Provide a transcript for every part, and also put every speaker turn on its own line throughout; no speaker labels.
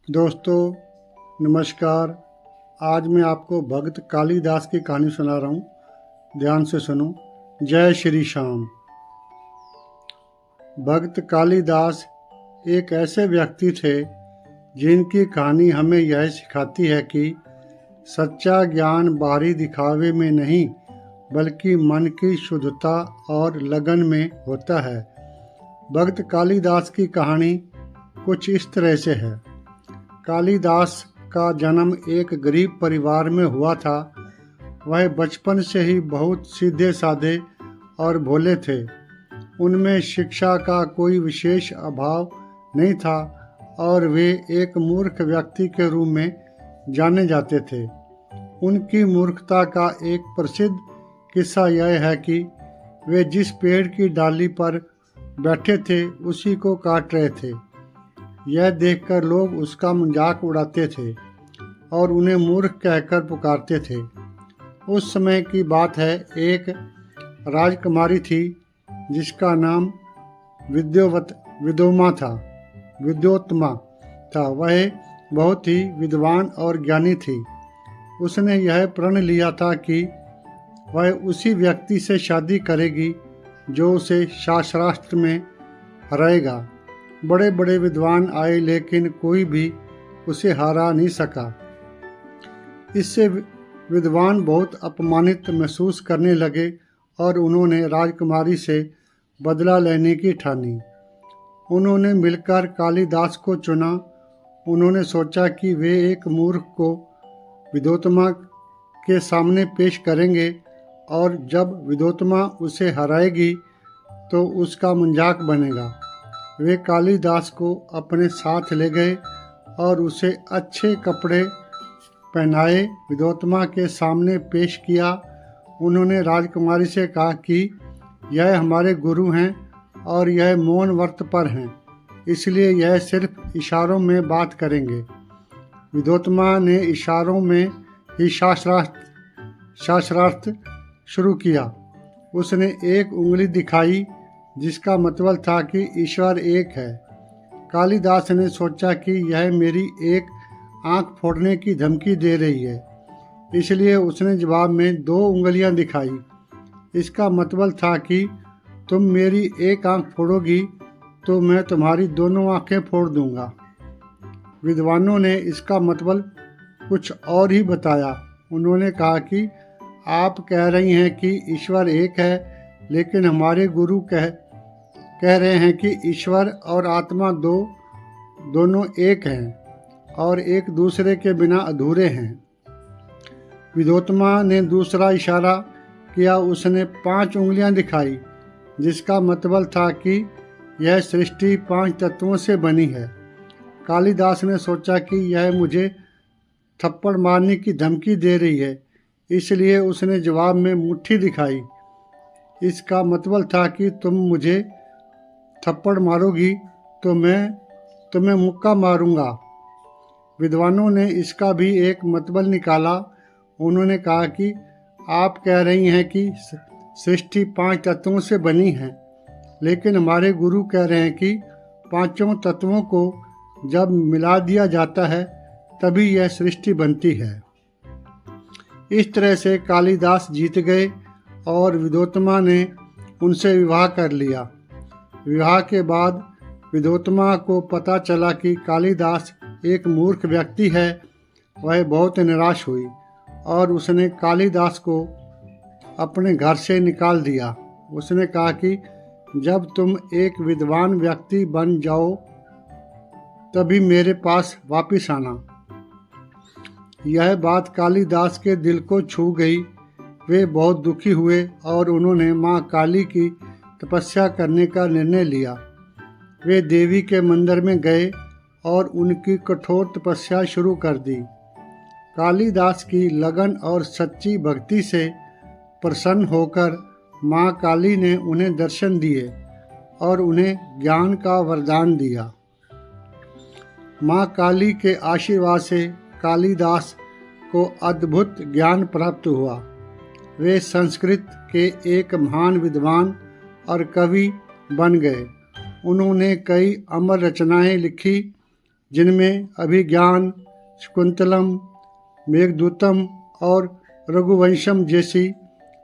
दोस्तों नमस्कार। आज मैं आपको भक्त कालिदास की कहानी सुना रहा हूँ। ध्यान से सुनो। जय श्री श्याम। भक्त कालिदास एक ऐसे व्यक्ति थे जिनकी कहानी हमें यह सिखाती है कि सच्चा ज्ञान बाहरी दिखावे में नहीं बल्कि मन की शुद्धता और लगन में होता है। भक्त कालिदास की कहानी कुछ इस तरह से है। कालिदास का जन्म एक गरीब परिवार में हुआ था। वह बचपन से ही बहुत सीधे साधे और भोले थे। उनमें शिक्षा का कोई विशेष अभाव नहीं था और वे एक मूर्ख व्यक्ति के रूप में जाने जाते थे। उनकी मूर्खता का एक प्रसिद्ध किस्सा यह है कि वे जिस पेड़ की डाली पर बैठे थे उसी को काट रहे थे। यह देखकर लोग उसका मजाक उड़ाते थे और उन्हें मूर्ख कहकर पुकारते थे। उस समय की बात है, एक राजकुमारी थी जिसका नाम विद्योत्तमा था। वह बहुत ही विद्वान और ज्ञानी थी। उसने यह प्रण लिया था कि वह उसी व्यक्ति से शादी करेगी जो उसे शास्त्रार्थ में हराएगा। बड़े बड़े विद्वान आए लेकिन कोई भी उसे हरा नहीं सका। इससे विद्वान बहुत अपमानित महसूस करने लगे और उन्होंने राजकुमारी से बदला लेने की ठानी। उन्होंने मिलकर कालिदास को चुना। उन्होंने सोचा कि वे एक मूर्ख को विद्योत्तमा के सामने पेश करेंगे और जब विद्योत्तमा उसे हराएगी तो उसका मजाक बनेगा। वे कालिदास को अपने साथ ले गए और उसे अच्छे कपड़े पहनाए विद्योत्तमा के सामने पेश किया। उन्होंने राजकुमारी से कहा कि यह हमारे गुरु हैं और यह मौन व्रत पर हैं, इसलिए यह सिर्फ इशारों में बात करेंगे। विद्योत्तमा ने इशारों में ही शास्त्रार्थ शुरू किया। उसने एक उंगली दिखाई जिसका मतलब था कि ईश्वर एक है। कालिदास ने सोचा कि यह मेरी एक आंख फोड़ने की धमकी दे रही है, इसलिए उसने जवाब में 2 उंगलियां दिखाई। इसका मतलब था कि तुम मेरी एक आंख फोड़ोगी तो मैं तुम्हारी दोनों आंखें फोड़ दूंगा। विद्वानों ने इसका मतलब कुछ और ही बताया। उन्होंने कहा कि आप कह रही हैं कि ईश्वर एक है, लेकिन हमारे गुरु कह रहे हैं कि ईश्वर और आत्मा दोनों एक हैं और एक दूसरे के बिना अधूरे हैं। विद्योत्तमा ने दूसरा इशारा किया। उसने 5 उंगलियां दिखाई जिसका मतलब था कि यह सृष्टि 5 तत्वों से बनी है। कालिदास ने सोचा कि यह मुझे थप्पड़ मारने की धमकी दे रही है, इसलिए उसने जवाब में मुट्ठी दिखाई। इसका मतलब था कि तुम मुझे थप्पड़ मारोगी तो मैं तुम्हें मुक्का मारूंगा। विद्वानों ने इसका भी एक मतलब निकाला। उन्होंने कहा कि आप कह रही हैं कि सृष्टि 5 तत्वों से बनी है, लेकिन हमारे गुरु कह रहे हैं कि 5 तत्वों को जब मिला दिया जाता है तभी यह सृष्टि बनती है। इस तरह से कालिदास जीत गए और विद्योत्तमा ने उनसे विवाह कर लिया। विवाह के बाद विद्योत्तमा को पता चला कि कालिदास एक मूर्ख व्यक्ति है। वह बहुत निराश हुई और उसने कालिदास को अपने घर से निकाल दिया। उसने कहा कि जब तुम एक विद्वान व्यक्ति बन जाओ तभी मेरे पास वापस आना। यह बात कालिदास के दिल को छू गई। वे बहुत दुखी हुए और उन्होंने माँ काली की तपस्या करने का निर्णय लिया। वे देवी के मंदिर में गए और उनकी कठोर तपस्या शुरू कर दी। कालिदास की लगन और सच्ची भक्ति से प्रसन्न होकर माँ काली ने उन्हें दर्शन दिए और उन्हें ज्ञान का वरदान दिया। माँ काली के आशीर्वाद से कालिदास को अद्भुत ज्ञान प्राप्त हुआ। वे संस्कृत के एक महान विद्वान और कवि बन गए। उन्होंने कई अमर रचनाएं लिखी जिनमें अभिज्ञान, शकुंतलम, मेघदूतम और रघुवंशम जैसी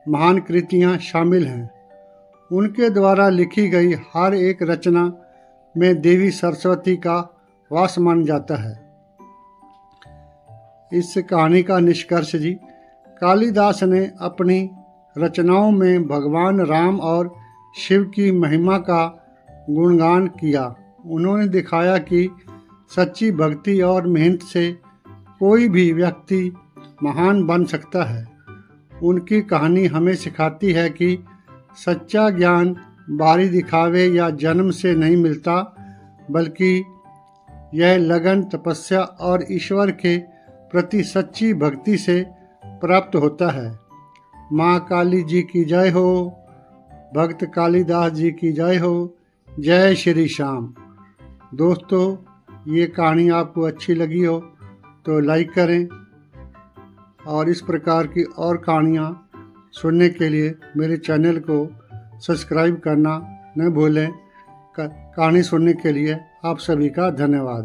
महान कृतियां शामिल हैं। उनके द्वारा लिखी गई हर एक रचना में देवी सरस्वती का वास मान जाता है। इस कहानी का निष्कर्ष जी, कालिदास ने अपनी रचनाओं में भगवान राम और शिव की महिमा का गुणगान किया। उन्होंने दिखाया कि सच्ची भक्ति और मेहनत से कोई भी व्यक्ति महान बन सकता है। उनकी कहानी हमें सिखाती है कि सच्चा ज्ञान बाहरी दिखावे या जन्म से नहीं मिलता, बल्कि यह लगन, तपस्या और ईश्वर के प्रति सच्ची भक्ति से प्राप्त होता है। माँ काली जी की जय हो, भक्त कालिदास जी की जय हो। जय श्री श्याम। दोस्तों, ये कहानी आपको अच्छी लगी हो तो लाइक करें और इस प्रकार की और कहानियाँ सुनने के लिए मेरे चैनल को सब्सक्राइब करना न भूलें। कहानी सुनने के लिए आप सभी का धन्यवाद।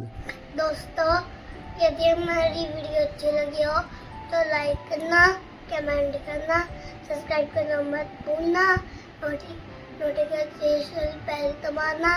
दोस्तों, यदि हमारी वीडियो अच्छी लगी हो तो लाइक करना, कमेंट करना, सब्सक्राइब करना मत भूलना, नोटिफिकेशन बेल दबाना